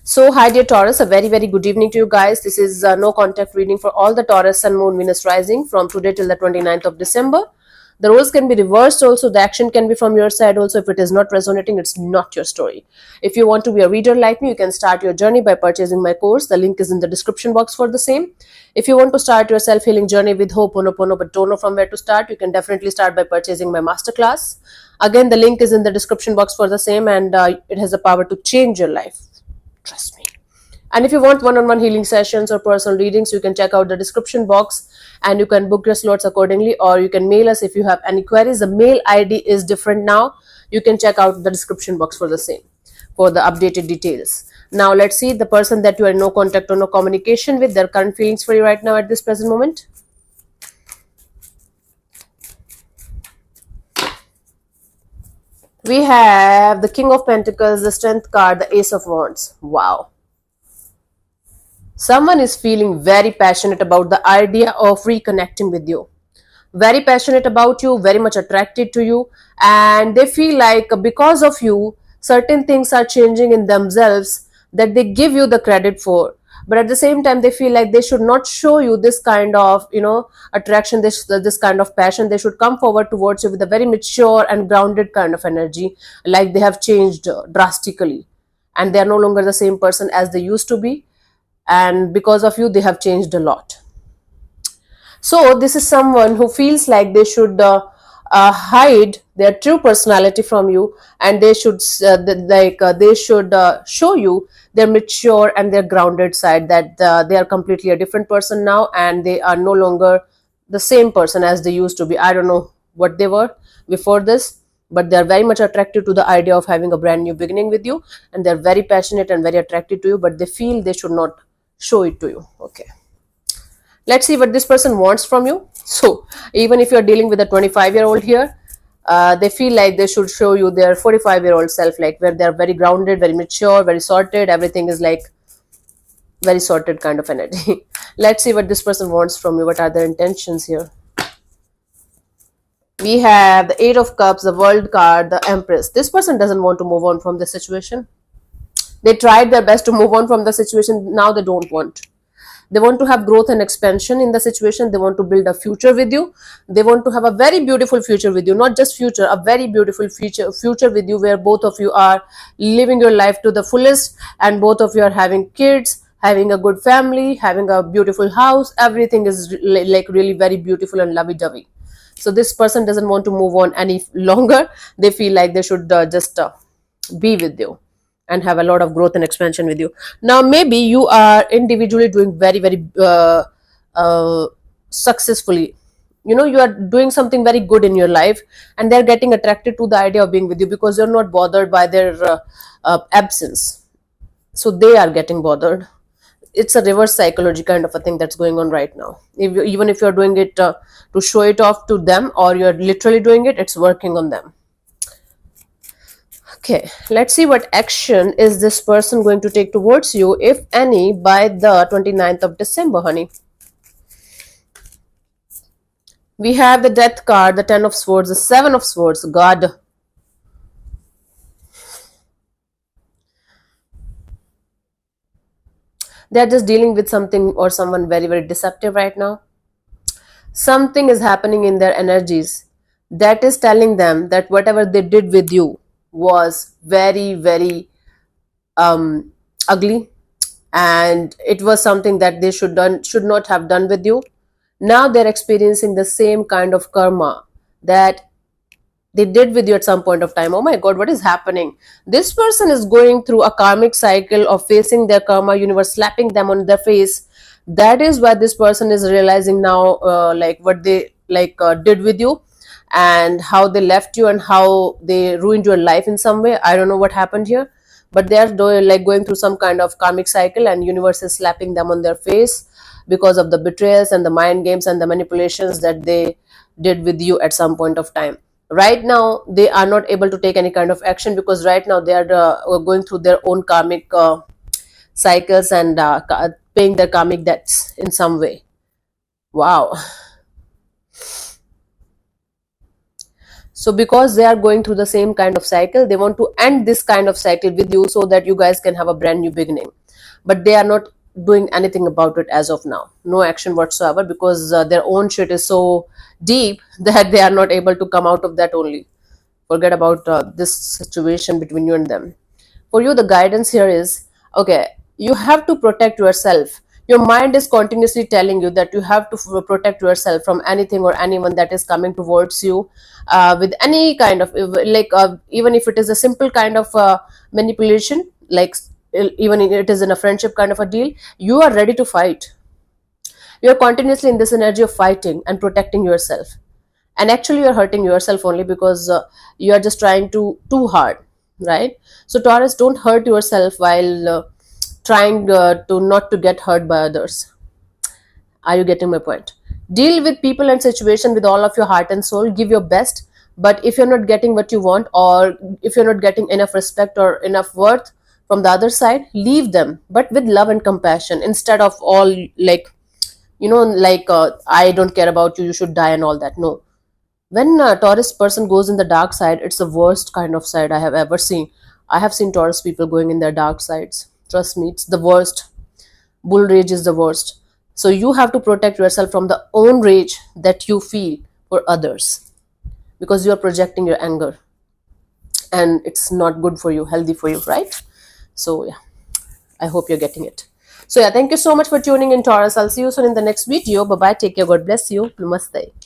So, hi dear Taurus, a very good evening to you guys. This is no contact reading for all the Taurus, Sun, Moon, Venus rising from today till the 29th of December. The roles can be reversed also, the action can be from your side also. If it is not resonating, it's not your story. If you want to be a reader like me, you can start your journey by purchasing my course. The link is in the description box for the same. If you want to start your self-healing journey with Ho'oponopono but don't know from where to start, you can definitely start by purchasing my masterclass. Again, the link is in the description box for the same, and it has the power to change your life. Trust me. And if you want one-on-one healing sessions or personal readings, you can check out the description box and you can book your slots accordingly, or you can mail us if you have any queries. The mail ID is different now. You can check out the description box for the same, for the updated details. Now let's see the person that you are in no contact or no communication with, their current feelings for you right now at this present moment. We have the King of Pentacles, the Strength card, the Ace of Wands. Wow. Someone is feeling very passionate about the idea of reconnecting with you. Very passionate about you, very much attracted to you, and they feel like because of you, certain things are changing in themselves that they give you the credit for. But at the same time, they feel like they should not show you this kind of, attraction, this kind of passion. They should come forward towards you with a very mature and grounded kind of energy, like they have changed drastically, and they are no longer the same person as they used to be. And because of you, they have changed a lot. So this is someone who feels like they should hide their true personality from you, and they should show you their mature and their grounded side, that they are completely a different person now, and they are no longer the same person as they used to be. I don't know what they were before this, but they are very much attracted to the idea of having a brand new beginning with you, and they're very passionate and very attracted to you, but they feel they should not show it to you. Okay, let's see what this person wants from you. So even if you're dealing with a 25-year-old here, they feel like they should show you their 45-year-old self, like where they're very grounded, very mature, very sorted. Everything is like very sorted kind of energy. Let's see what this person wants from you. What are their intentions here? We have the Eight of Cups, the World card, the Empress. This person doesn't want to move on from the situation. They tried their best to move on from the situation. Now they don't want. They want to have growth and expansion in the situation. They want to build a future with you. They want to have a very beautiful future with you. Not just future, a very beautiful future with you, where both of you are living your life to the fullest, and both of you are having kids, having a good family, having a beautiful house. Everything is like really very beautiful and lovey-dovey. So this person doesn't want to move on any longer. They feel like they should just be with you and have a lot of growth and expansion with you. Now maybe you are individually doing very successfully. You are doing something very good in your life, and they're getting attracted to the idea of being with you because you're not bothered by their absence. So they are getting bothered. It's a reverse psychology kind of a thing that's going on right now. Even if you're doing it to show it off to them, or you're literally doing it, it's working on them. Okay, let's see what action is this person going to take towards you, if any, by the 29th of December, honey. We have the Death card, the Ten of Swords, the Seven of Swords, God. They're just dealing with something or someone very deceptive right now. Something is happening in their energies that is telling them that whatever they did with you was very ugly, and it was something that they should not have done with you. Now they're experiencing the same kind of karma that they did with you at some point of time. Oh my god, what is happening? This person is going through a karmic cycle of facing their karma, universe slapping them on their face. That is why this person is realizing now like what they did with you, and how they left you, and how they ruined your life in some way. I don't know what happened here, but they are going through some kind of karmic cycle, and universe is slapping them on their face because of the betrayals and the mind games and the manipulations that they did with you at some point of time. Right now they are not able to take any kind of action, because right now they are going through their own karmic cycles, and paying their karmic debts in some way. Wow. So because they are going through the same kind of cycle, they want to end this kind of cycle with you so that you guys can have a brand new beginning. But they are not doing anything about it as of now. No action whatsoever, because their own shit is so deep that they are not able to come out of that only. Forget about this situation between you and them. For you, the guidance here is, okay, you have to protect yourself. Your mind is continuously telling you that you have to protect yourself from anything or anyone that is coming towards you with any kind of, like, even if it is a simple kind of manipulation, like even if it is in a friendship kind of a deal, you are ready to fight. You are continuously in this energy of fighting and protecting yourself, and actually you're hurting yourself only, because you are just trying to too hard, right? So Taurus, don't hurt yourself while trying to not to get hurt by others. Are you getting my point? Deal with people and situation with all of your heart and soul, give your best. But if you're not getting what you want, or if you're not getting enough respect or enough worth from the other side, leave them, but with love and compassion, instead of all, like, like, I don't care about you, you should die and all that. No. When a Taurus person goes in the dark side, it's the worst kind of side I have ever seen. I have seen Taurus people going in their dark sides. Trust me, it's the worst. Bull rage is the worst. So you have to protect yourself from the own rage that you feel for others, because you are projecting your anger, and it's not good for you, healthy for you, right? So yeah, I hope you're getting it. So yeah, thank you so much for tuning in, Taurus. I'll see you soon in the next video. Bye bye. Take care. God bless you. Namaste.